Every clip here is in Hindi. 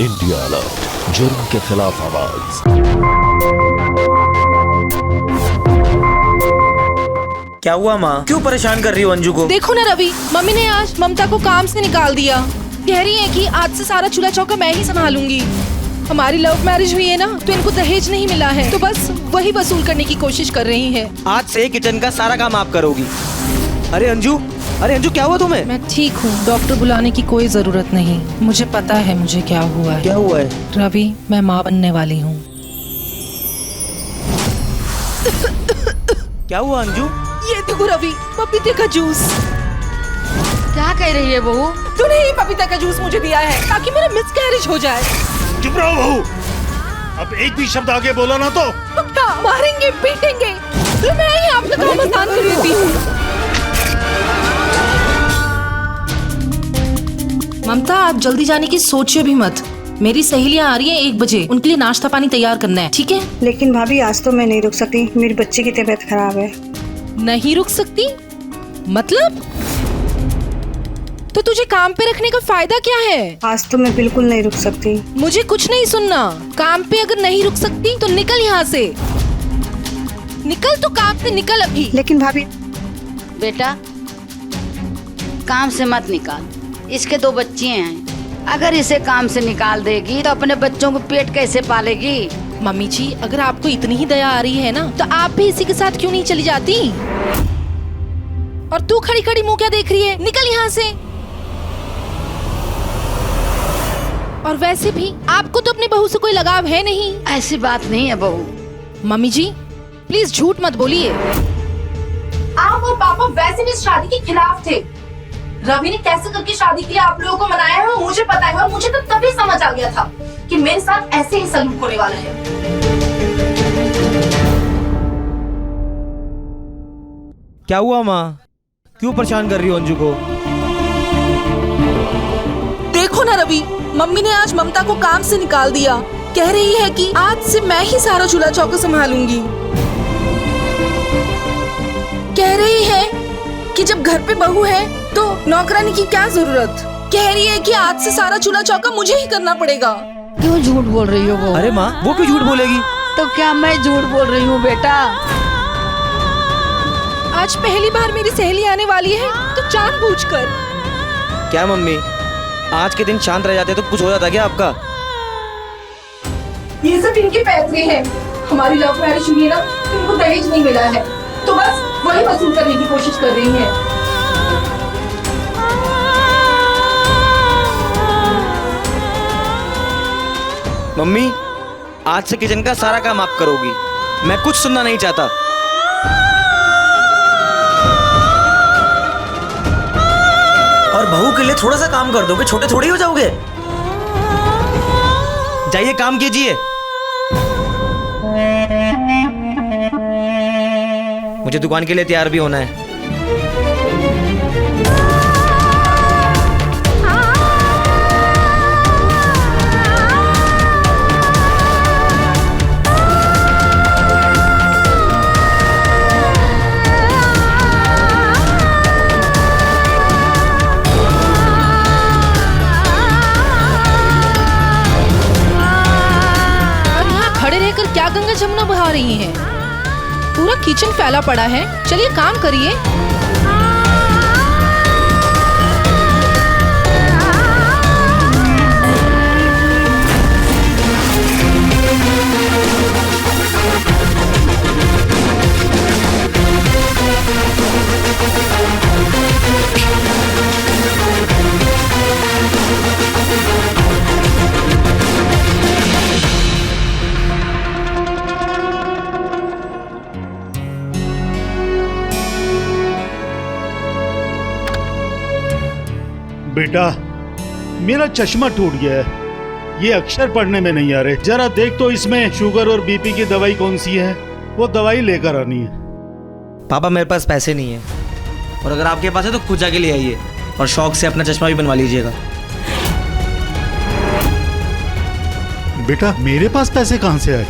इंडिया अलर्ट, जुर्म के खिलाफ आवाज। क्या हुआ माँ? क्यों परेशान कर रही हो अंजू को? देखो ना रवि, मम्मी ने आज ममता को काम से निकाल दिया। कह रही है कि आज से सारा चूल्हा चौका मैं ही संभालूंगी। हमारी लव मैरिज हुई है ना, तो इनको दहेज नहीं मिला है, तो बस वही वसूल करने की कोशिश कर रही है। आज से किचन का सारा काम आप करोगी। अरे अंजू क्या हुआ तुम्हें? मैं ठीक हूँ, डॉक्टर बुलाने की कोई जरूरत नहीं। मुझे पता है मुझे क्या हुआ है। क्या हुआ है? रवि, मैं माँ बनने वाली हूँ। क्या हुआ अंजू? ये देखो रवि, पपीते का जूस। क्या कह रही है बहू? तूने ही पपीता का जूस मुझे दिया है ताकि मेरा मिसकैरेज हो जाए। चुप रहो बहू, अब एक भी शब्द आगे बोला ना तो पक्का मारेंगे पीटेंगे, तो मैं ही आपका काम आसान कर देती हूँ। ममता, आप जल्दी जाने की सोचिए भी मत। मेरी सहेलियाँ आ रही हैं 1 बजे, उनके लिए नाश्ता पानी तैयार करना है, ठीक है? लेकिन भाभी आज तो मैं नहीं रुक सकती, मेरी बच्चे की तबीयत खराब है। नहीं रुक सकती मतलब? तो तुझे काम पे रखने का फायदा क्या है? आज तो मैं बिल्कुल नहीं रुक सकती। मुझे कुछ नहीं सुनना। काम पे अगर नहीं रुक सकती तो निकल यहाँ से। निकल तो, काम से निकल अभी। लेकिन भाभी, बेटा, काम से मत निकाल। इसके 2 बच्चे हैं, अगर इसे काम से निकाल देगी तो अपने बच्चों को पेट कैसे पालेगी? मम्मी जी, अगर आपको इतनी ही दया आ रही है ना, तो आप भी इसी के साथ क्यों नहीं चली जाती? और तू खड़ी खड़ी मुंह क्या देख रही है? निकल यहाँ से। और वैसे भी आपको तो अपनी बहू से कोई लगाव है नहीं। ऐसी बात नहीं है बहू। मम्मी जी, प्लीज झूठ मत बोलिए। आप और पापा वैसे भी इस शादी के खिलाफ थे। रवि ने कैसे करके शादी के लिए आप लोगों को मनाया है मुझे पता है, और मुझे तो तभी समझ आ गया था कि मेरे साथ ऐसे ही सलूक होने वाला है। क्या हुआ माँ? क्यों परेशान कर रही हो अंजू को? देखो ना रवि, मम्मी ने आज ममता को काम से निकाल दिया। कह रही है कि आज से मैं ही सारा चूल्हा चौका संभालूंगी। कह रही है कि जब घर पे बहू है तो नौकरानी की क्या जरूरत। कह रही है कि आज से सारा चूल्हा चौका मुझे ही करना पड़ेगा। क्यों झूठ बोल रही हो बहू? अरे माँ, वो क्यों झूठ बोलेगी? तो क्या मैं झूठ बोल रही हूँ बेटा? आज पहली बार मेरी सहेली आने वाली है, तो जानबूझकर। क्या मम्मी, आज के दिन शांत रह जाते तो कुछ हो जाता क्या आपका? ये सब इनके पैतरे हैं। हमारी लव मैरिज हुई ना, इनको दहेज नहीं मिला है, तो बस वही वसूल करने की कोशिश कर रही है। मम्मी, आज से किचन का सारा काम आप करोगी। मैं कुछ सुनना नहीं चाहता। और बहू के लिए थोड़ा सा काम कर दोगे, छोटे थोड़ी हो जाओगे। जाइए काम कीजिए। मुझे दुकान के लिए तैयार भी होना है। क्या गंगा जमुना बहा रही हैं? पूरा किचन फैला पड़ा है। चलिए काम करिए। बेटा, मेरा चश्मा टूट गया है, ये अक्षर पढ़ने में नहीं आ रहे। जरा देख तो इसमें शुगर और बीपी की दवाई कौन सी है, वो दवाई लेकर आनी है। पापा, मेरे पास पैसे नहीं है, और अगर आपके पास है तो खुद जाके ले आइए, और शौक से अपना चश्मा भी बनवा लीजिएगा। बेटा, मेरे पास पैसे कहाँ से आए?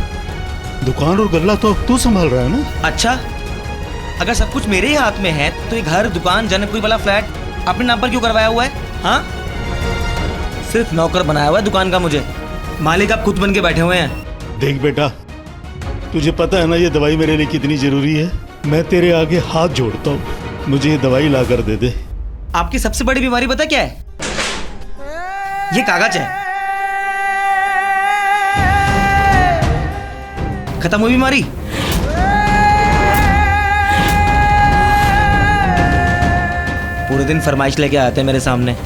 दुकान और गल्ला तो तू संभाल रहा है ना? अच्छा, अगर सब कुछ मेरे ही हाथ में है तो ये घर, दुकान, जनकपुरी वाला फ्लैट अपने नाम पर क्यों करवाया हुआ है? हाँ, सिर्फ नौकर बनाया हुआ है दुकान का मुझे। मालिक आप खुद बन के बैठे हुए हैं। देख बेटा, तुझे पता है ना ये दवाई मेरे लिए कितनी जरूरी है। मैं तेरे आगे हाथ जोड़ता हूँ, मुझे ये दवाई ला कर दे दे। आपकी सबसे बड़ी बीमारी पता क्या है? ये कागज है। खत्म हुई बीमारी। पूरे दिन फरमाइश लेके आते हैं मेरे सामने।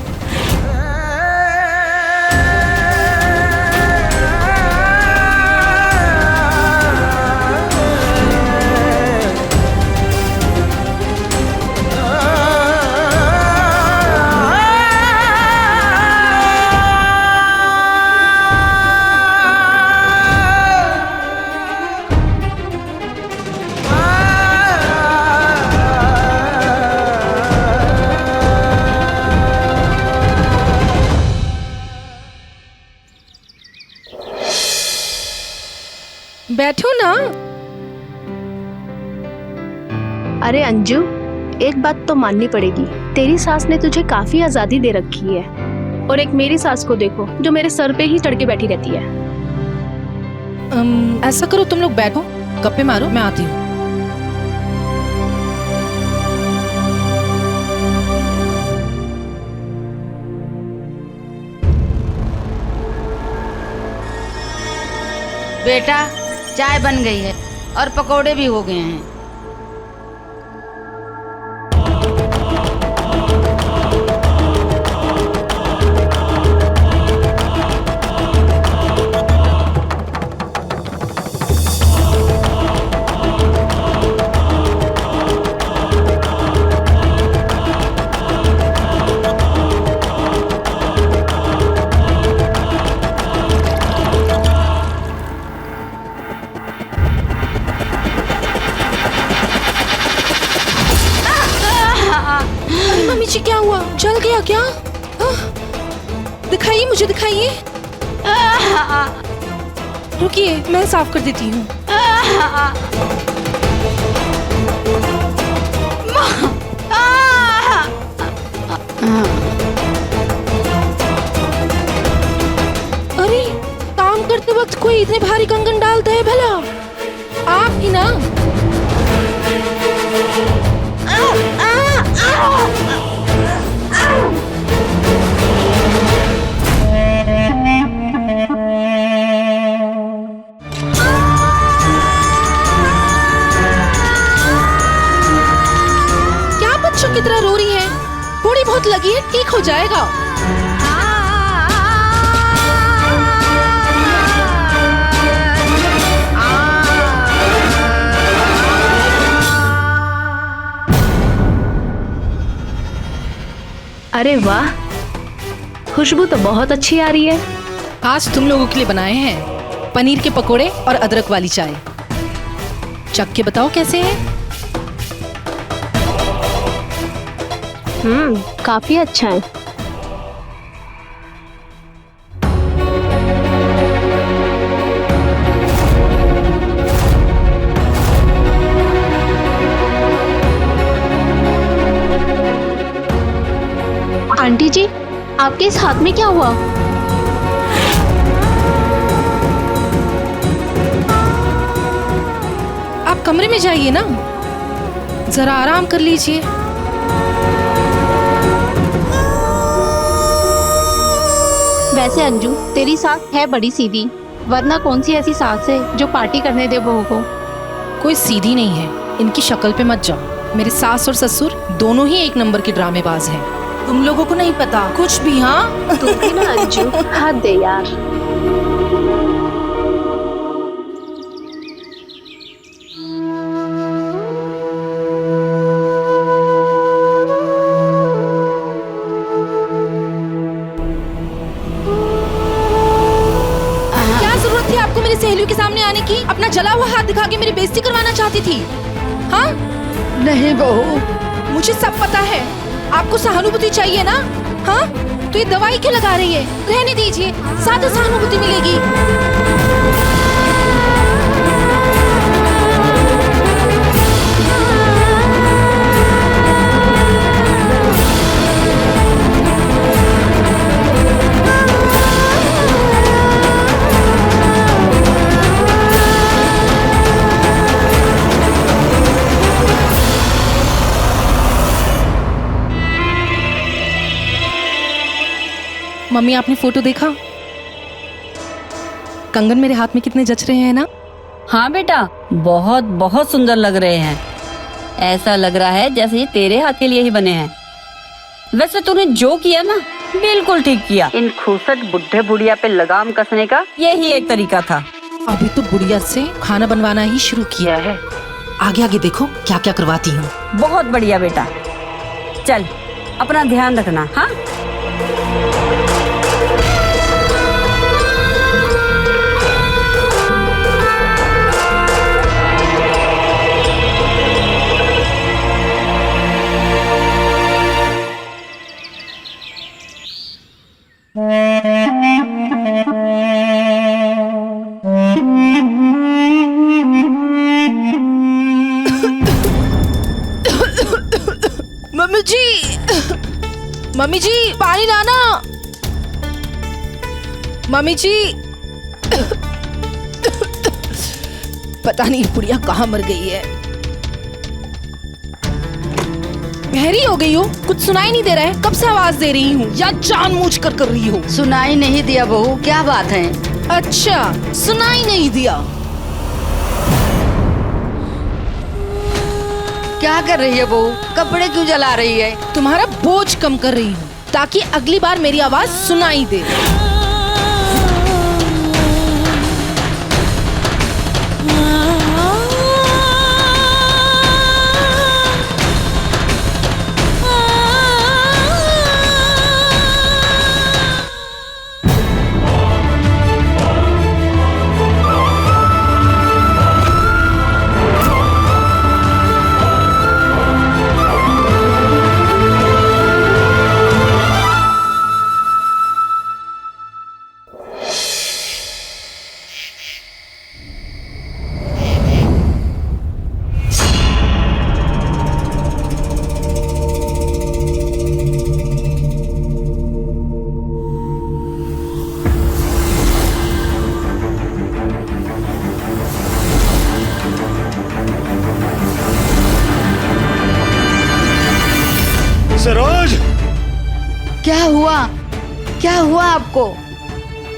बैठो ना। अरे अंजू, एक बात तो माननी पड़ेगी, तेरी सास ने तुझे काफी आजादी दे रखी है। और एक मेरी सास को देखो जो मेरे सर पे ही चढ़ के बैठी रहती है। ऐसा करो, तुम लोग बैठो, गप्पे मारो, मैं आती हूँ। बेटा चाय बन गई है और पकोड़े भी हो गए हैं। मम्मी जी क्या हुआ? जल गया क्या? दिखाइए, मुझे दिखाइए। रुकिए, मैं साफ कर देती हूँ। अरे, काम करते वक्त कोई इतने भारी कंगन डालता है भला? आप ही ना? क्या बच्चों की तरह रो रही है? थोड़ी बहुत लगी है, ठीक हो जाएगा। अरे वाह, खुशबू तो बहुत अच्छी आ रही है। आज तुम लोगों के लिए बनाए हैं पनीर के पकोड़े और अदरक वाली चाय। चख के बताओ कैसे है? काफी अच्छा है। आंटी जी, आपके इस हाथ में क्या हुआ? आप कमरे में जाइए ना, जरा आराम कर लीजिए। वैसे अंजू, तेरी सास है बड़ी सीधी, वरना कौन सी ऐसी सास है जो पार्टी करने दे बहू को? कोई सीधी नहीं है, इनकी शक्ल पे मत जाओ। मेरे सास और ससुर दोनों ही एक नंबर के ड्रामेबाज हैं। तुम लोगों को नहीं पता कुछ भी। हाँ, तू भी ना अंजू, हद दे यार। क्या जरूरत थी आपको मेरी सहेलियों के सामने आने की? अपना जला हुआ हाथ दिखा के मेरी बेइज्जती करवाना चाहती थी? हाँ? नहीं बहू, मुझे सब पता है। आपको सहानुभूति चाहिए ना? हाँ? तो ये दवाई क्यों लगा रही है? रहने दीजिए, ज्यादा सहानुभूति मिलेगी। मम्मी आपने फोटो देखा? कंगन मेरे हाथ में कितने जच रहे हैं ना? हाँ बेटा, बहुत बहुत सुंदर लग रहे हैं। ऐसा लग रहा है जैसे ये तेरे हाथ के लिए ही बने हैं। वैसे तूने जो किया ना, बिल्कुल ठीक किया। इन खूसट बुढ़े बुढ़िया पे लगाम कसने का यही एक तरीका था। अभी तो बुढ़िया से खाना बनवाना ही शुरू किया है। आगे आगे देखो क्या क्या करवाती हूँ। बहुत बढ़िया बेटा, चल अपना ध्यान रखना। हाँ मम्मी जी पानी लाना। मम्मी जी पता नहीं बुढ़िया कहाँ मर गई है। बहरी हो गई हो? कुछ सुनाई नहीं दे रहा है? कब से आवाज दे रही हूँ या जानबूझ कर रही हो? सुनाई नहीं दिया बहू, क्या बात है? अच्छा सुनाई नहीं दिया। क्या कर रही है बहू? कपड़े क्यों जला रही है? तुम्हारा बोझ कम कर रही हूँ ताकि अगली बार मेरी आवाज सुनाई दे। सरोज, क्या हुआ? क्या हुआ आपको?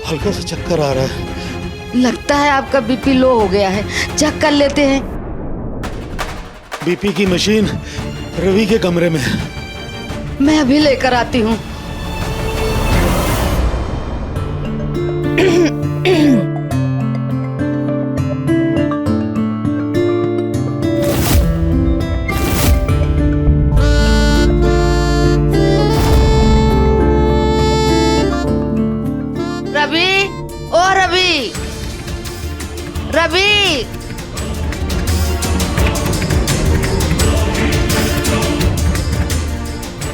हल्का सा चक्कर आ रहा है। लगता है आपका बीपी लो हो गया है। चेक कर लेते हैं। बीपी की मशीन रवि के कमरे में है। मैं अभी लेकर आती हूँ। रवि, ओ रवि, रवि,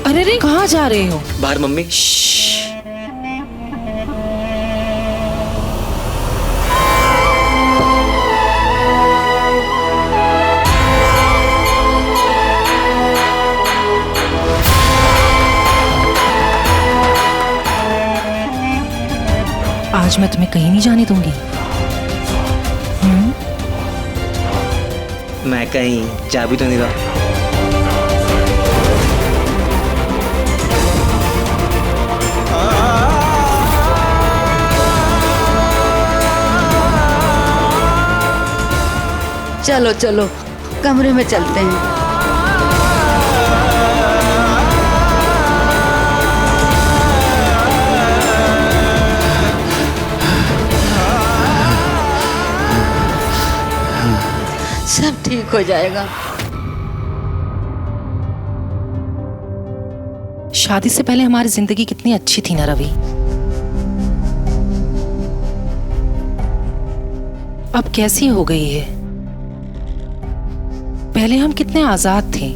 अरे रे कहाँ जा रहे हो? बाहर मम्मी। आज मैं तुम्हें कहीं नहीं जाने दूंगी। मैं कहीं जा भी तो नहीं रहा। चलो चलो कमरे में चलते हैं। सब ठीक हो जाएगा। शादी से पहले हमारी जिंदगी कितनी अच्छी थी ना रवि। अब कैसी हो गई है? पहले हम कितने आजाद थे,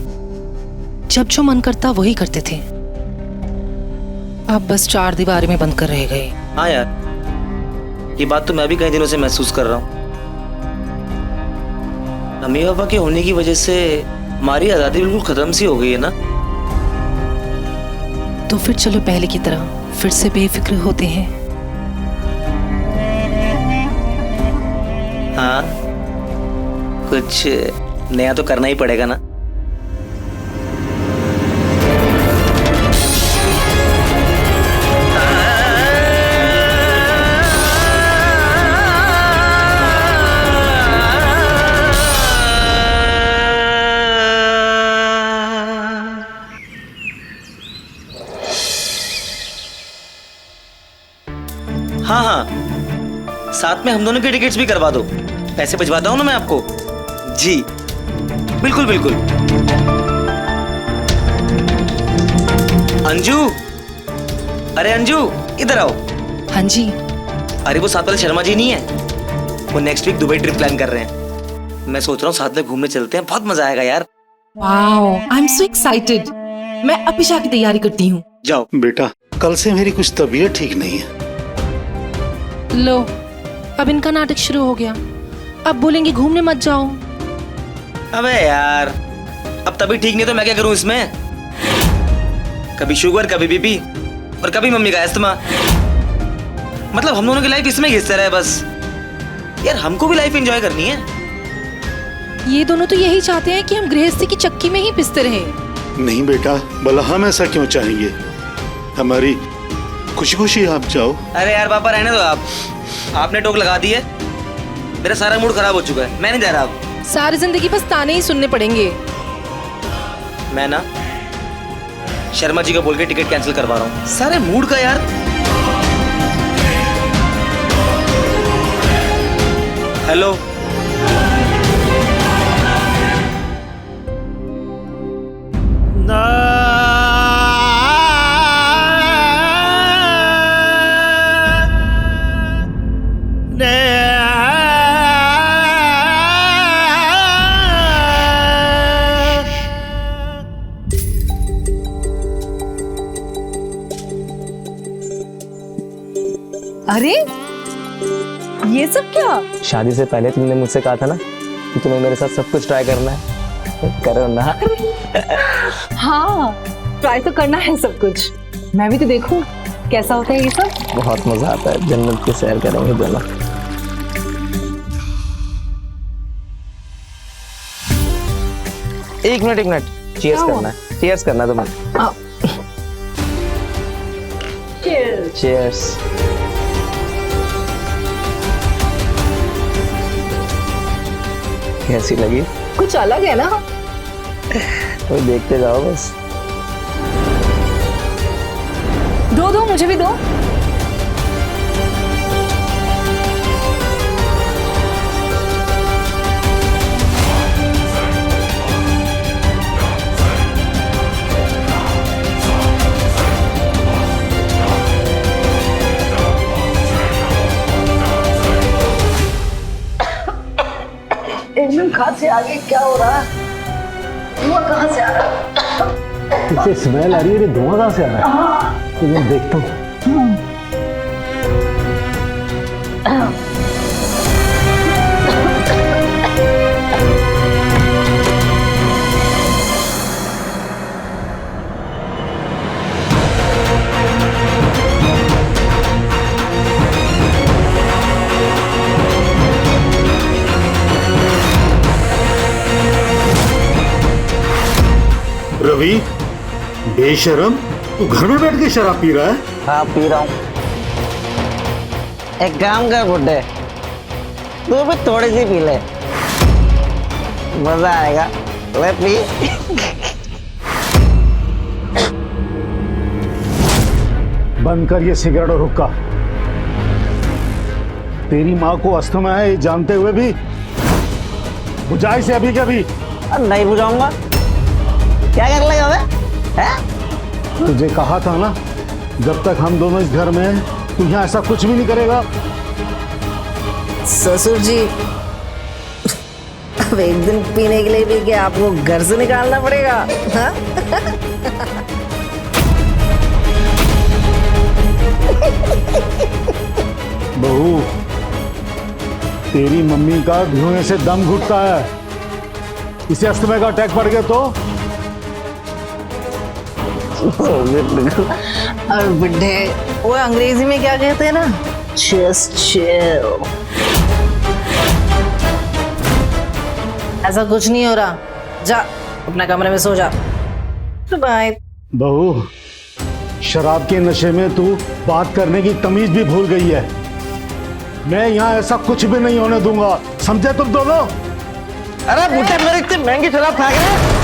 जब जो मन करता वही करते थे। अब बस चार दीवारी में बंद कर रह गए। हाँ यार, ये बात तो मैं भी कई दिनों से महसूस कर रहा हूँ। मम्मी पापा के होने की वजह से हमारी आजादी बिल्कुल खत्म सी हो गई है ना। तो फिर चलो पहले की तरह फिर से बेफिक्र होते हैं। हाँ, कुछ नया तो करना ही पड़ेगा ना। साथ में हम दोनों की टिकट्स भी करवा दो, पैसे भिजवाता हूँ ना मैं आपको। जी बिल्कुल बिल्कुल। अंजू, अरे अंजू इधर आओ। हाँ जी। अरे वो साथ वाले शर्मा जी नहीं है, वो next week Dubai trip plan कर रहे हैं। मैं सोच रहा हूँ साथ में घूमने चलते हैं, बहुत मजा आएगा यार। Wow, I am so excited. मैं अभी जाके तैयारी करती हूँ। जाओ। बेटा कल से मेरी कुछ तबीयत ठीक नहीं है। लो, अब इनका नाटक शुरू हो गया। अब बोलेंगे घूमने मत जाओ। अबे यार, अब तभी ठीक नहीं तो मैं क्या करूं इसमें? कभी शुगर, कभी बीपी और कभी मम्मी का अस्थमा। मतलब हम दोनों की लाइफ इसमें घिसते रहे बस। यार हमको भी लाइफ एंजॉय करनी है। ये दोनों तो यही चाहते हैं कि हम गृहस्थी की चक्की में ही पिसते रहे। नहीं बेटा, भला हम ऐसा क्यों चाहेंगे? हमारी खुशी खुशी आप जाओ। अरे यार पापा रहने दो आप, आपने टोक लगा दी है। मेरा सारा मूड खराब हो चुका है, मैं नहीं जा रहा अब। सारी जिंदगी बस ताने ही सुनने पड़ेंगे। मैं ना शर्मा जी को बोल के टिकट कैंसिल करवा रहा हूँ, सारे मूड का यार। हेलो, अरे ये सब क्या? शादी से पहले तुमने मुझसे कहा था ना कि तुम्हें मेरे साथ सब कुछ ट्राई करना है, करो ना। हाँ, ट्राई तो करना है सब कुछ। मैं भी तो देखूं कैसा होता है ये सब। बहुत मजा आता है, जन्नत की सैर करेंगे दोनों। एक मिनट, चीयर्स करना है, चीयर्स करना है तुम्हें। चीयर्स। कैसी लगी? कुछ अलग है ना? तो देखते जाओ बस। दो मुझे भी दो। एकदम खांसी आ गई, क्या हो रहा है? धुआं कहाँ से आ रहा है? इससे स्मेल आ रही है, धुआं कहाँ से आ रहा है? तो मैं देखता हूँ। रवि, बेशरम, तू घर में बैठ के शराब पी रहा है? हाँ पी रहा हूँ। एक काम कर बुड्ढे, तू भी थोड़ी सी पी ले, मजा आएगा। ले पी। बंद कर ये सिगरेट और हुक्का। तेरी माँ को अस्थमा है ये जानते हुए भी बुझा इसे अभी के अभी। नहीं बुझाऊंगा, क्या कर लेगा बे? तुझे कहा था ना, जब तक हम दोनों इस घर में हैं तू यहाँ ऐसा कुछ भी नहीं करेगा। ससुर जी, अब एक दिन पीने के लिए भी क्या आपको घर से निकालना पड़ेगा? हाँ? बहू, तेरी मम्मी का धुएं से दम घुटता है, इसे अस्थमा का अटैक पड़ गया तो? और बुड्ढे, वो अंग्रेजी में क्या कहते हैं ना, Just chill। ऐसा कुछ नहीं हो रहा, जा अपने कमरे में सो जा। बाय। बहू, शराब के नशे में तू बात करने की तमीज भी भूल गई है। मैं यहाँ ऐसा कुछ भी नहीं होने दूंगा, समझे तुम दोनों? अरे बुड्ढे, मेरी इतनी महंगी शराब फेंक रहे,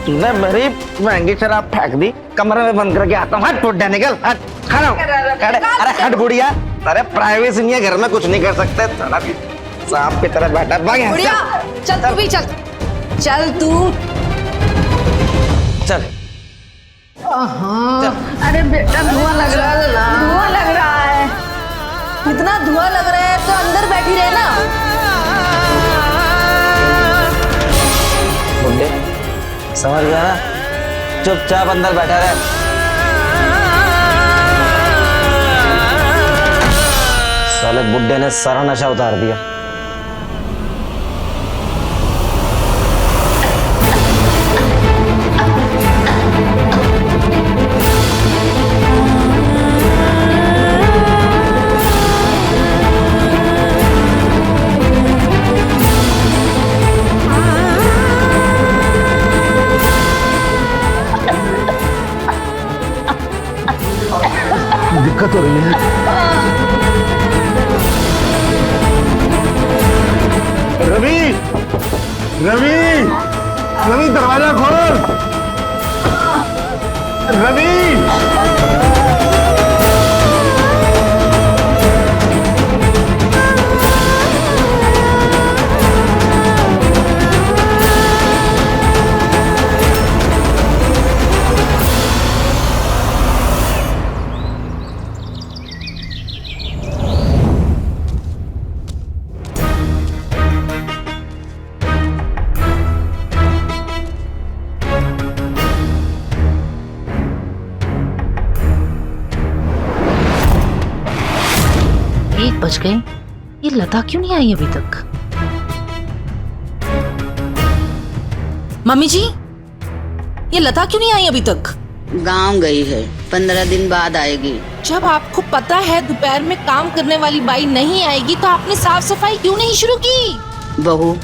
तूने मेरी महंगी शराब फेंक दी। कमरे में बंद करके आता हूँ। हट बुड्ढा, निकल, हट। खड़ा हो। अरे हट बुढ़िया, अरे प्राइवेसी नहीं है घर में, कुछ नहीं कर सकते। साला भी सांप की तरह बैठा है। भाग यहाँ से। बुढ़िया चल तू भी चल, चल तू। चल। अरे बेटा धुआं लग रहा है, धुआं लग रहा है। इतना धुआं लग रहा है तो अंदर बैठी रहे ना। बुड्ढे समझ गया ना, चुपचाप अंदर बैठा रहे। साले बुड्ढे ने सारा नशा उतार दिया। दिक्कत हो रही है। रवि, रवि, रवि दरवाजा खोल। रवि, बच गए। ये लता क्यों नहीं आई अभी तक? मम्मी जी, ये लता क्यों नहीं आई अभी तक? गांव गई है, 15 दिन बाद आएगी। जब आपको पता है दोपहर में काम करने वाली बाई नहीं आएगी तो आपने साफ सफाई क्यों नहीं शुरू की? बहू,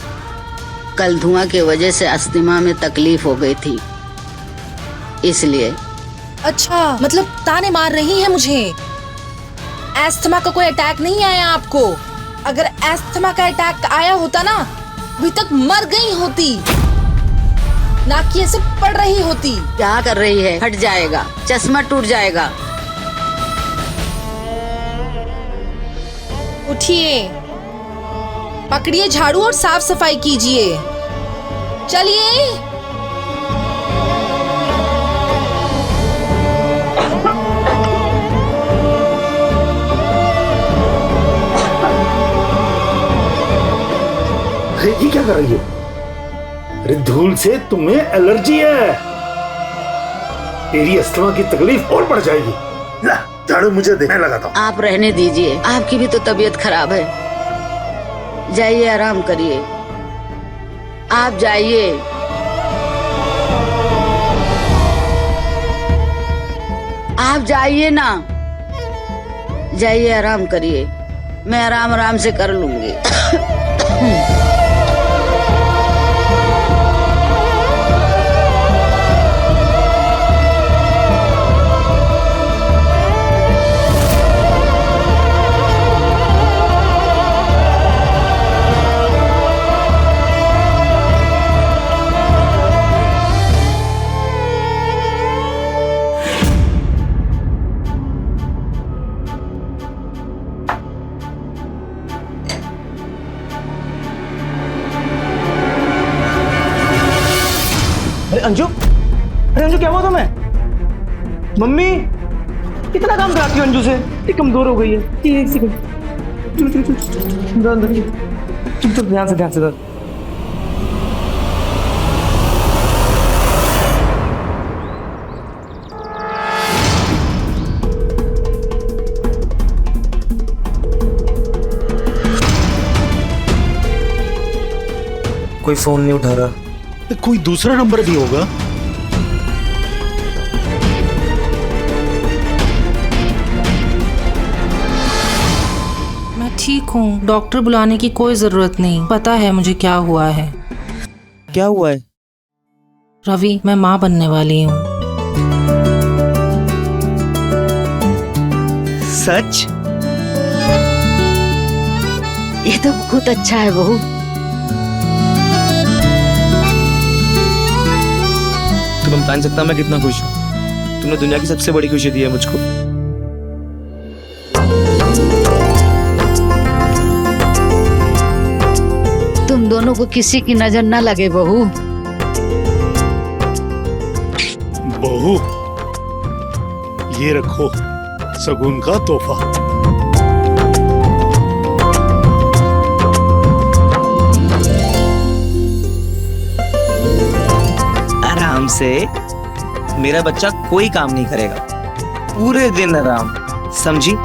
कल धुआं की वजह से अस्थमा में तकलीफ हो गई थी, इसलिए। अच्छा, मतलब ताने मार रही है मुझे। एस्थमा का कोई अटैक नहीं आया आपको? अगर एस्थमा का अटैक आया होता ना, अभी तक मर गई होती, ना कि ऐसे पड़ रही होती। क्या कर रही है? हट जाएगा, चश्मा टूट जाएगा। उठिए, पकड़िए झाड़ू और साफ सफाई कीजिए। चलिए। ये क्या कर रही हो? अरे धूल से तुम्हें एलर्जी है, तेरी अस्थमा की तकलीफ और बढ़ जाएगी। ला झाड़ू मुझे दे, मैं लगाता हूँ। आप रहने दीजिए, आपकी भी तो तबीयत खराब है। जाइए, आराम करिए। आप जाइए। आप जाइए ना, जाइए, आराम करिए। मैं आराम आराम से कर लूंगी। अंजू, अरे अंजू क्या हुआ तुम्हें? मम्मी कितना काम कराती हो अंजू से, ये कमजोर हो गई है। एक सेकंड, चुप चुप, ध्यान से दर। कोई फोन नहीं उठा रहा। कोई दूसरा नंबर भी होगा। मैं ठीक हूँ, डॉक्टर बुलाने की कोई जरूरत नहीं। पता है मुझे क्या हुआ है। क्या हुआ है? रवि, मैं माँ बनने वाली हूँ। सच? ये तो बहुत अच्छा है बहू। तुम जान सकता मैं कितना खुश हूँ। तुमने दुनिया की सबसे बड़ी खुशी दी है मुझको। तुम दोनों को किसी की नजर न लगे बहू। बहू, ये रखो शगुन का तोहफा। आराम से, मेरा बच्चा कोई काम नहीं करेगा, पूरे दिन आराम, समझी?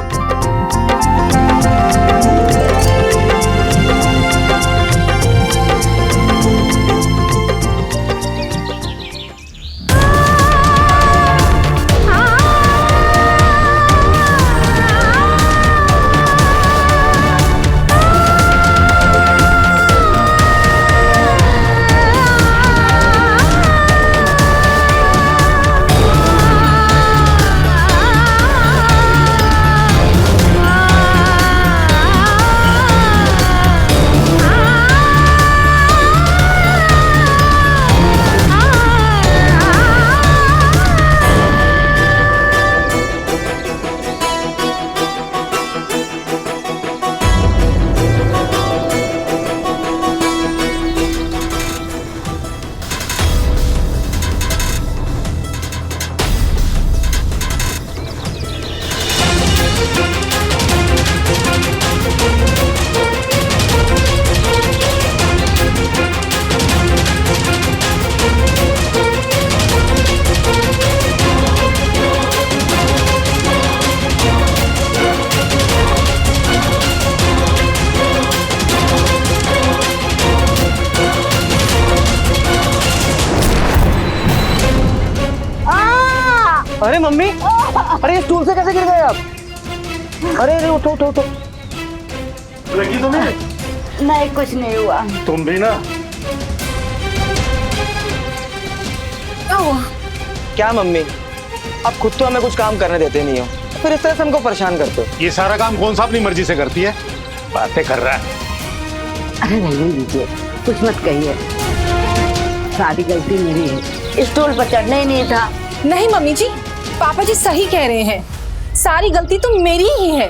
अरे मम्मी, अरे ये स्टूल से कैसे गिर गए आप? अरे अरे उठो उठो उठो। लगी तुम्हें? नहीं, कुछ नहीं हुआ। तुम भी ना। क्या हुआ? क्या मम्मी, अब खुद तो हमें कुछ काम करने देते नहीं हो, फिर इस तरह से हमको परेशान करते हो। ये सारा काम कौन सा अपनी मर्जी से करती है? बातें कर रहा है। अरे रहने दीजिए, कुछ मत कहिए, सारी गलती मेरी है, स्टूल पर चढ़ना ही नहीं था। नहीं मम्मी जी, पापा जी सही कह रहे हैं, सारी गलती तो मेरी ही है।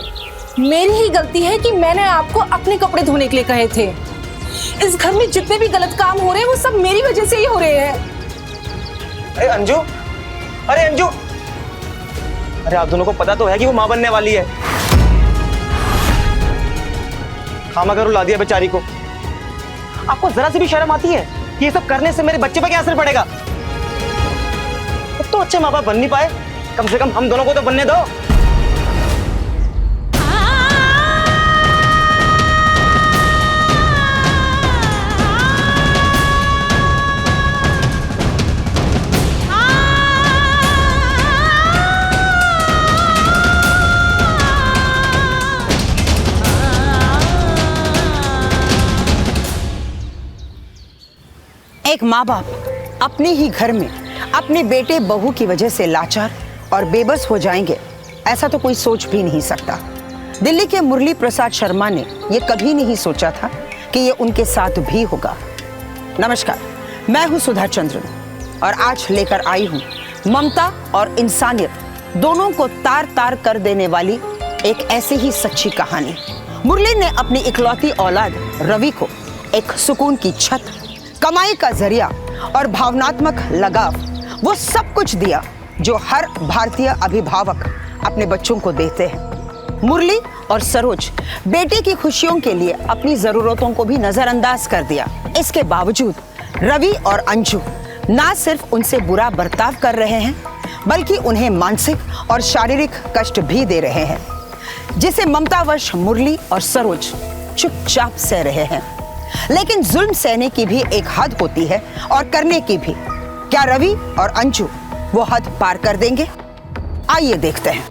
मेरी ही गलती है कि मैंने आपको अपने कपड़े धोने के लिए कहे थे। इस घर में जितने भी गलत काम हो रहे हैं वो सब मेरी वजह से ही हो रहे हैं। अरे अंजू, अरे अंजू, अरे आप दोनों को पता तो है कि वो माँ बनने वाली है। खामा कर रुला दिया बेचारी को। आपको जरा सी भी शर्म आती है कि ये सब करने से मेरे बच्चे पे क्या असर पड़ेगा? तो अच्छे माँ बाप बन नहीं पाए, कम से कम हम दोनों को तो बनने दो। एक माँ बाप अपने ही घर में अपने बेटे बहू की वजह से लाचार और बेबस हो जाएंगे, ऐसा तो कोई सोच भी नहीं सकता। दिल्ली के मुरली प्रसाद शर्मा ने ये कभी नहीं सोचा था कि ये उनके साथ भी होगा। नमस्कार, मैं हूँ सुधा चंद्रन और आज लेकर आई हूँ ममता और इंसानियत दोनों को तार तार कर देने वाली एक ऐसी ही सच्ची कहानी। मुरली ने अपनी इकलौती औलाद रवि को एक सुकून की छत, कमाई का जरिया और भावनात्मक लगाव, वो सब कुछ दिया जो हर भारतीय अभिभावक अपने बच्चों को देते हैं। मुरली और सरोज बेटे की खुशियों के लिए अपनी जरूरतों को भी नजरअंदाज कर दिया। इसके बावजूद रवि और अंजू ना सिर्फ उनसे बुरा बर्ताव कर रहे हैं, बल्कि उन्हें मानसिक और शारीरिक कष्ट भी दे रहे हैं, जिसे ममतावश मुरली और सरोज चुपचाप सह रहे हैं। लेकिन जुल्म सहने की भी एक हद होती है और करने की भी। क्या रवि और अंजू वो हद पार कर देंगे? आइए देखते हैं।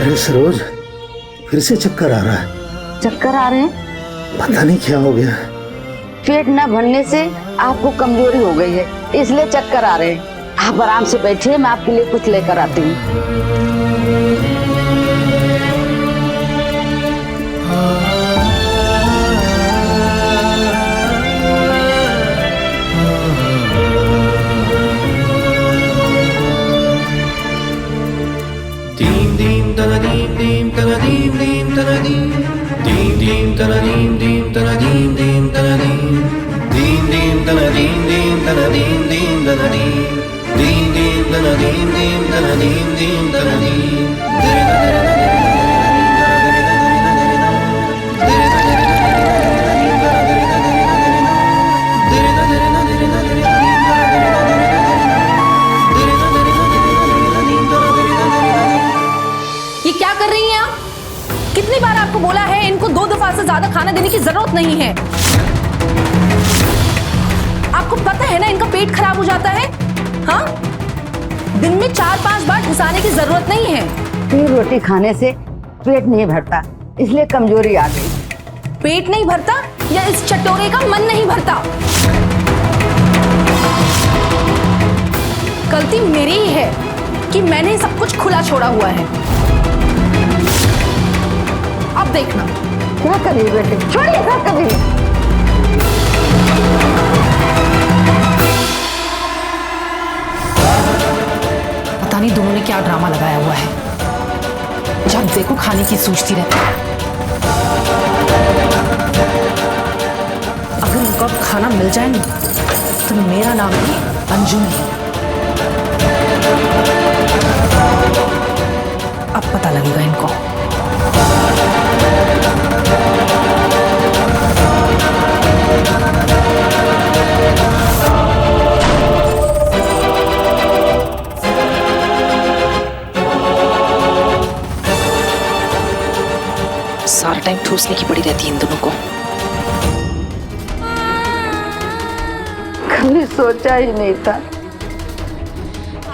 अरे सरोज, फिर से चक्कर आ रहा है। चक्कर आ रहे हैं? पता नहीं क्या हो गया। पेट न भरने से आपको कमजोरी हो गई है, इसलिए चक्कर आ रहे हैं। आप आराम से बैठिए, मैं आपके लिए कुछ लेकर आती हूँ। ये क्या कर रही हैं आप? कितनी बार आपको बोला है इनको 2 दफा से ज्यादा खाना देने की जरूरत नहीं है। आपको पता है ना इनका पेट खराब हो जाता है। हाँ, दिन में 4-5 बार घुसाने की जरूरत नहीं है। 3 रोटी खाने से पेट नहीं भरता, इसलिए कमजोरी आ गई। पेट नहीं भरता या इस चटोरे का मन नहीं भरता? गलती मेरी ही है कि मैंने सब कुछ खुला छोड़ा हुआ है। अब देखना क्या करिए बेटे, छोड़िए क्या करिए। पता नहीं दोनों ने क्या ड्रामा लगाया हुआ है। जब देखो खाने की सोचती रहती है। अगर उनको अब खाना मिल जाए ना तो मेरा नाम भी अंजू नहीं। अब पता लगेगा इनको। सारा टाइम ठूसने की पड़ी रहती है इन दोनों को। कभी सोचा ही नहीं था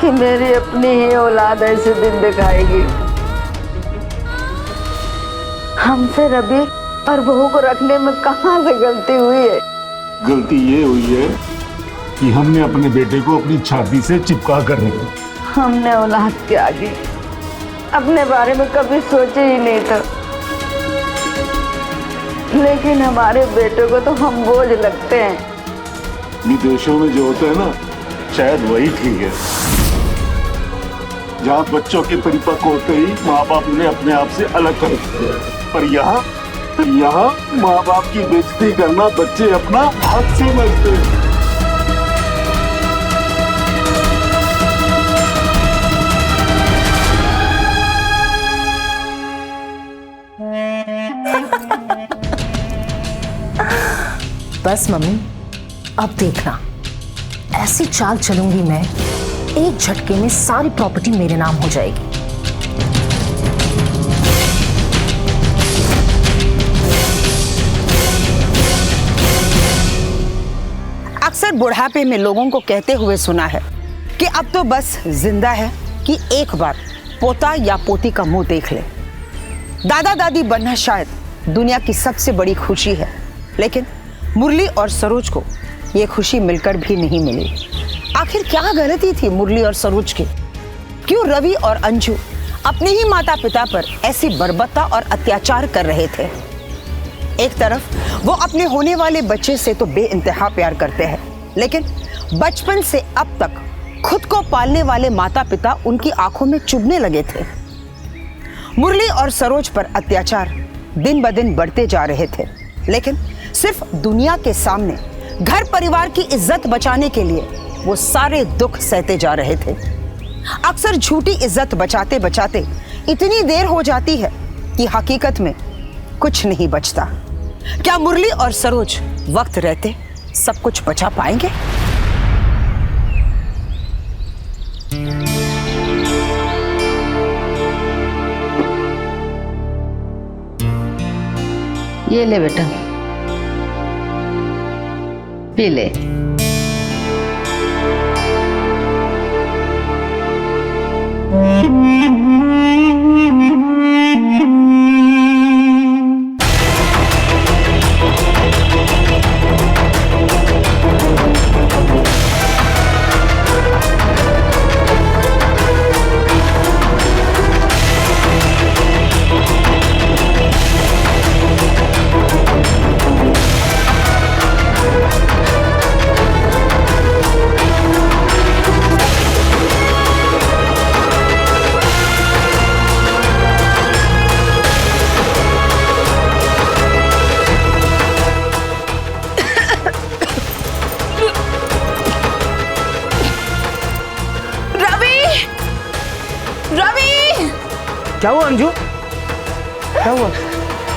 कि मेरी अपनी ही औलाद ऐसे दिन दिखाएगी। हमसे रवि और बहू को रखने में कहां से गलती हुई है? गलती ये हुई है कि हमने अपने बेटे को अपनी छाती से चिपका कर रखा। हमने औलाद के आगे अपने बारे में कभी सोचे ही नहीं था, लेकिन हमारे बेटों को तो हम बोझ लगते हैं। विदेशों में जो होता है ना, शायद वही ठीक है, जहाँ बच्चों के परिपक्व होते ही माँ बाप उन्हें अपने आप से अलग कर देते हैं। पर यहाँ माँ बाप की बेइज्जती करना बच्चे अपना हक समझते हैं। बस मम्मी, अब देखना ऐसी चाल चलूंगी मैं, एक झटके में सारी प्रॉपर्टी मेरे नाम हो जाएगी। अक्सर बुढ़ापे में लोगों को कहते हुए सुना है कि अब तो बस जिंदा है कि एक बार पोता या पोती का मुंह देख ले। दादा दादी बनना शायद दुनिया की सबसे बड़ी खुशी है, लेकिन मुरली और सरोज को ये खुशी मिलकर भी नहीं मिली। आखिर क्या गलती थी मुरली और सरोज की? क्यों रवि और अंजू अपने ही माता पिता पर ऐसी बर्बरता और अत्याचार कर रहे थे? एक तरफ वो अपने होने वाले बच्चे से तो बेइंतहा प्यार करते हैं, लेकिन बचपन से अब तक खुद को पालने वाले माता पिता उनकी आंखों में चुभने लगे थे। मुरली और सरोज पर अत्याचार दिन ब दिन बढ़ते जा रहे थे, लेकिन सिर्फ दुनिया के सामने घर परिवार की इज्जत बचाने के लिए वो सारे दुख सहते जा रहे थे। अक्सर झूठी इज्जत बचाते बचाते इतनी देर हो जाती है कि हकीकत में कुछ नहीं बचता। क्या मुरली और सरोज वक्त रहते सब कुछ बचा पाएंगे? ये ले बेटा, पी ले। क्या हुआ?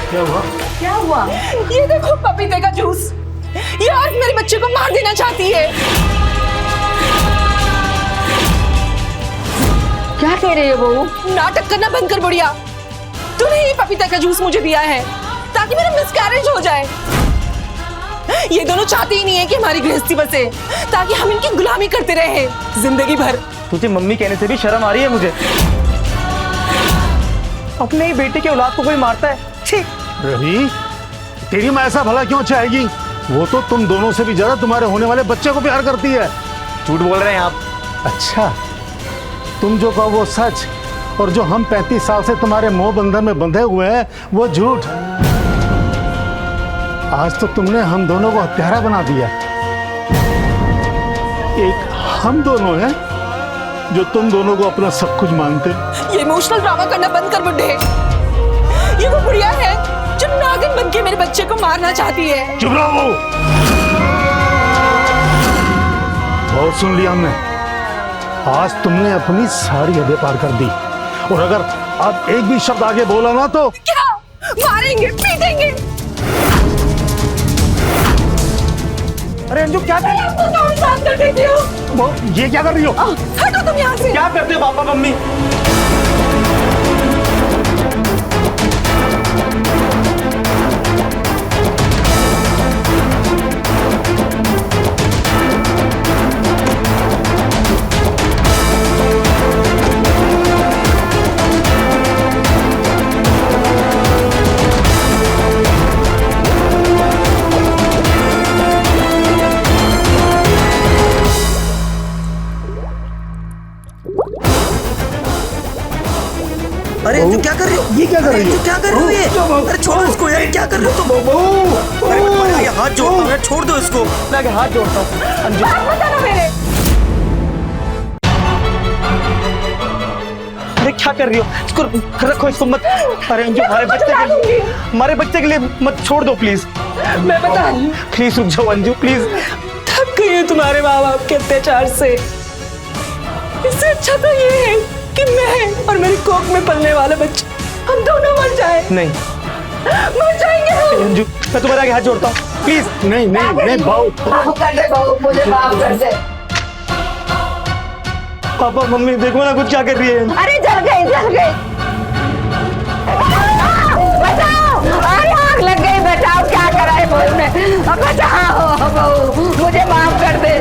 क्या हुआ? क्या हुआ? ये देखो पपीते का जूस। ये आज मेरे बच्चे को मार देना चाहती है। क्या कह रही है बहू? नाटक करना बंद कर बुढ़िया। तूने ये पपीता का जूस मुझे दिया है ताकि मेरा मिसकैरेज हो जाए। ये दोनों चाहते ही नहीं है कि हमारी गृहस्थी बसे, ताकि हम इनकी गुलामी करते रहे जिंदगी भर। तुझे मम्मी कहने से भी शर्म आ रही है मुझे। अपने ही बेटे के औलाद को कोई मारता है? छी। रवि, तेरी माँ ऐसा भला क्यों चाहेगी? वो तो तुम दोनों से भी ज्यादा तुम्हारे होने वाले बच्चे को प्यार करती है। झूठ बोल रहे हैं आप। अच्छा, तुम जो कहो वो सच, और जो हम 35 साल से तुम्हारे मोह बंधन में बंधे हुए हैं वो झूठ। आज तो तुमने हम दोनों को हत्यारा बना दिया। एक हम दोनों हैं जो तुम दोनों को अपना सब कुछ मानते। ये इमोशनल ड्रामा करना बंद कर बुड्ढे। ये वो बुढ़िया है जो नागिन बन के मेरे बच्चे को मारना चाहती है। चुप रहो। बहुत सुन लिया हमने। आज तुमने अपनी सारी हदें पार कर दी, और अगर अब एक भी शब्द आगे बोला ना तो क्या मारेंगे, पीटेंगे। अरे अंजू क्या कर रही हो? ये क्या कर रही हो? हटो तुम यहाँ से। क्या करते हो पापा मम्मी? अरे अंजू क्या कर रही हो? ये क्या कर रही हो? क्या कर रही हो ये? अरे छोड़ो इसको यार, क्या कर रही हो तुम? अरे मैं हाथ जोड़ता हूँ, छोड़ दो इसको। मैं हाथ जोड़ता हूँ। अंजू मेरे। अरे क्या कर रही हो? इसको रखो, इसको मत। अरे अंजू हमारे बच्चे के लिए मत छोड़ दो प्लीज। मैं बता रही हूँ। प्लीज रुक जाओ अंजू, प्लीज। थक गई है तुम्हारे माँ बाप के अत्याचार से। इससे अच्छा तो ये है कि मैं और मेरी कोख में पलने वाला बच्चा, हम दोनों मर जाए। नहीं, मर जाएंगे हम। अंजू मैं तुम्हारे आगे हाथ जोड़ता हूँ प्लीज। नहीं नहीं नहीं बहू, माफ कर दे बहू, मुझे माफ कर दे। पापा मम्मी देखो ना कुछ क्या कर रही है। अरे जल गई, जल गई। बचाओ, अरे आग लग गई, बचाओ। क्या करा है बहू ने? बचाओ बहू, मुझे माफ कर दे,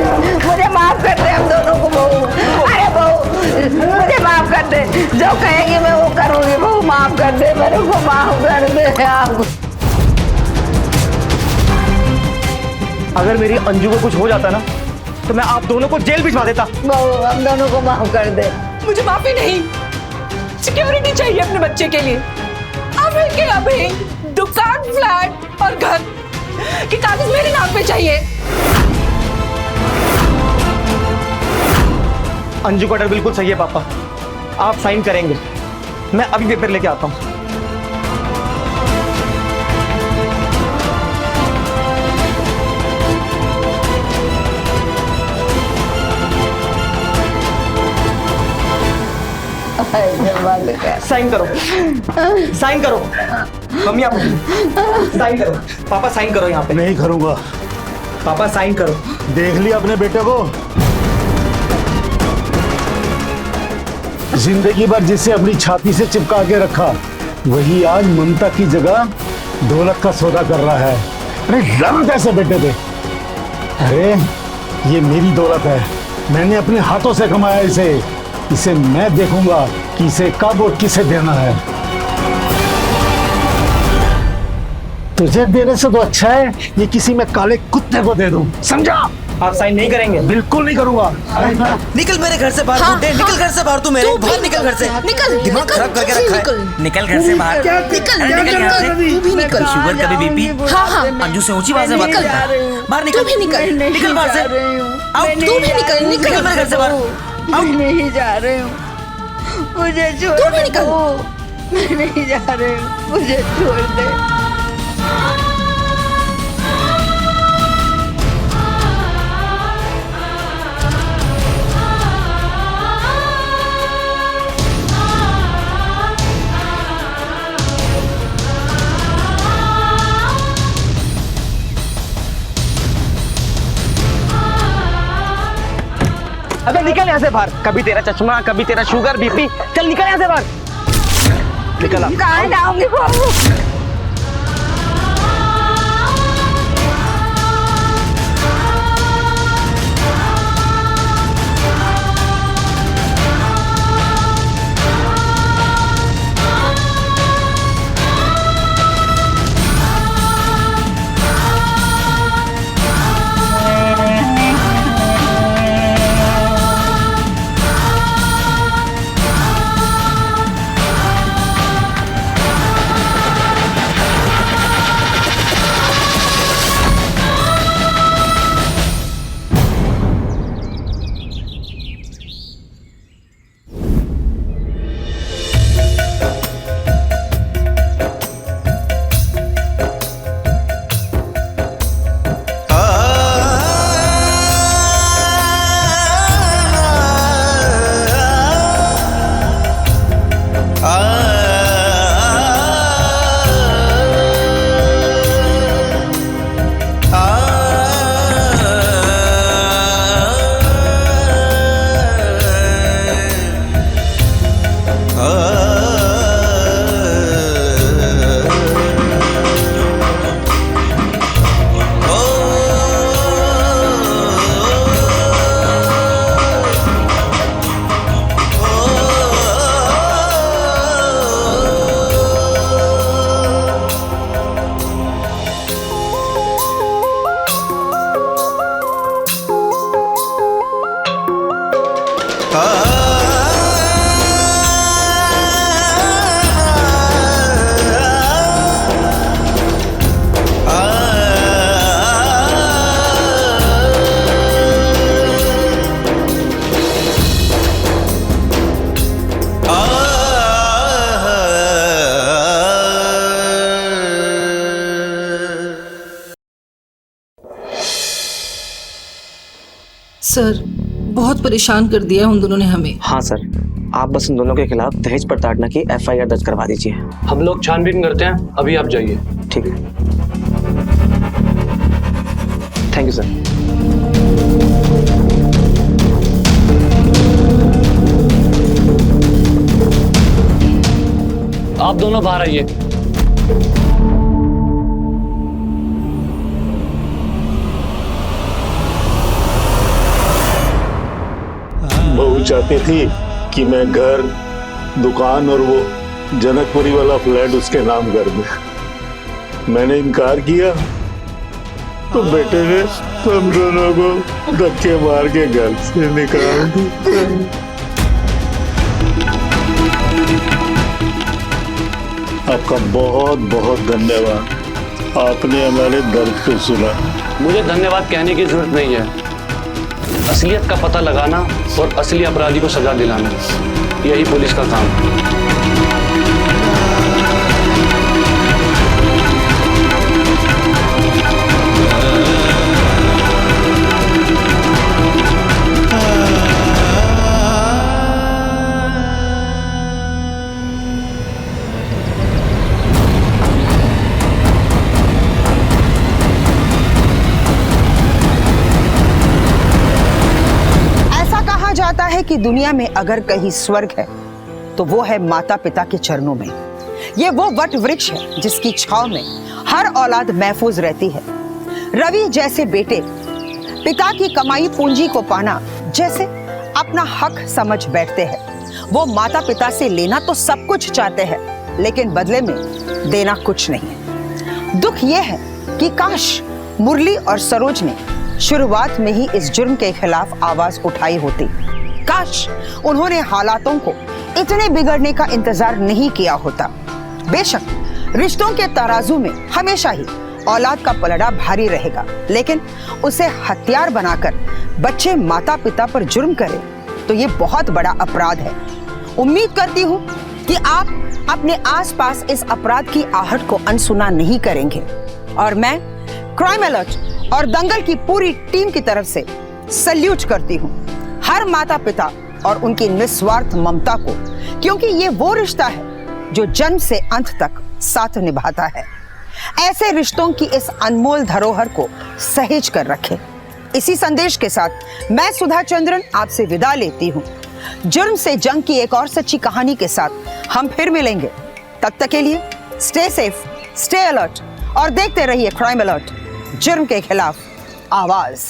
मुझे माफ कर दे हम दोनों को बहू। अरे बहू मुझे माफ कर दे, जो कहेगी मैं वो करूंगी बहू। माफ कर दे, मेरे को माफ कर दे आप। अगर मेरी अंजू को कुछ हो जाता ना तो मैं आप दोनों को जेल भिजवा देता। बहू हम दोनों को माफ कर दे। मुझे माफी नहीं, सिक्योरिटी चाहिए अपने बच्चे के लिए। अभी के अभी दुकान, फ्लैट और घर के कागज मेरे नाम पे चाहिए। अंजू का डर बिल्कुल सही है पापा, आप साइन करेंगे। मैं अभी पेपर लेके आता हूँ। साइन करो, साइन करो। मम्मी आप साइन करो। पापा साइन करो यहाँ पे। नहीं करूंगा। पापा साइन करो। देख लिया अपने बेटे को, जिंदगी भर जिसे अपनी छाती से चिपका के रखा, वही आज ममता की जगह दौलत का सौदा कर रहा है। अरे रंग कैसे बेटे थे? अरे ये मेरी दौलत है, मैंने अपने हाथों से कमाया इसे मैं देखूंगा कि इसे कब और किसे देना है। तुझे देने से तो अच्छा है ये किसी में काले कुत्ते को दे दूं, समझा? आप साइन नहीं करेंगे? बिल्कुल नहीं करूंगा। निकल मेरे घर से बाहर। हाँ, निकल घर से बाहर। तू मेरे बाहर निकल घर से। निकल, दिमाग खराब करके रखा है। निकल घर से बाहर। निकल, निकल यहाँ से। तू भी निकल। शुगर कभी बीपी। हाँ हाँ अंजू से ऊंची आवाज से बात करता है। बाहर निकल। तू भी निकल। निकल बाहर से। तू भी निकल, निकल मेरे घर से बाहर। मैं नहीं जा रही हूँ, मुझे छोड़ तू भी निकल। मैं नहीं जा रही हूँ, मुझे छोड़ दे। अबे निकल यहाँ से बाहर, कभी तेरा चश्मा, कभी तेरा शुगर, बीपी, चल निकल यहाँ से बाहर, निकल। कहाँ जाऊंगी बहू? सर बहुत परेशान कर दिया उन दोनों ने हमें। हाँ सर, आप बस उन दोनों के खिलाफ दहेज प्रताड़ना की FIR दर्ज करवा दीजिए। हम लोग छानबीन करते हैं, अभी आप जाइए। ठीक है, थैंक यू सर। आप दोनों बाहर आइए। बहू चाहती थी कि मैं घर, दुकान और वो जनकपुरी वाला फ्लैट उसके नाम कर दूं। मैंने इनकार किया तो बेटे ने हम दोनों को धक्के मार के घर से निकाल दिया। आपका बहुत बहुत धन्यवाद, आपने हमारे दर्द को सुना। मुझे धन्यवाद कहने की जरूरत नहीं है, असलियत का पता लगाना और असली अपराधी को सजा दिलाना, यही पुलिस का काम है। जाता है कि दुनिया में अगर कहीं स्वर्ग है तो वो है माता पिता के चरणों में। ये वो वट वृक्ष है जिसकी छांव में हर औलाद महफूज रहती है। रवि जैसे बेटे पिता की कमाई पूंजी को पाना जैसे अपना हक समझ बैठते हैं। वो माता पिता से लेना तो सब कुछ चाहते हैं, लेकिन बदले में देना कुछ नहीं। दुख ये है कि काश मुरली और सरोज ने शुरुआत में ही इस जुर्म के खिलाफ आवाज उठाई होती। काश उन्होंने हालातों को इतने बिगड़ने का इंतजार नहीं किया होता। बेशक रिश्तों के तराजू में हमेशा ही औलाद का पलड़ा भारी रहेगा, लेकिन उसे हथियार बनाकर बच्चे माता पिता पर जुर्म करें तो ये बहुत बड़ा अपराध है। उम्मीद करती हूँ कि आप अपने आसपास इस अपराध की आहट को अनसुना नहीं करेंगे, और मैं क्राइम अलर्ट और दंगल की पूरी टीम की तरफ से सल्यूट करती हूँ हर माता पिता और उनकी निस्वार्थ ममता को, क्योंकि ये वो रिश्ता है जो जन्म से अंत तक साथ निभाता है। ऐसे रिश्तों की इस अनमोल धरोहर को सहेज कर रखें। इसी संदेश के साथ मैं सुधा चंद्रन आपसे विदा लेती हूँ। जुर्म से जंग की एक और सच्ची कहानी के साथ हम फिर मिलेंगे। तब तक के लिए स्टे सेफ, स्टे अलर्ट और देखते रहिए क्राइम अलर्ट, जुर्म के खिलाफ आवाज।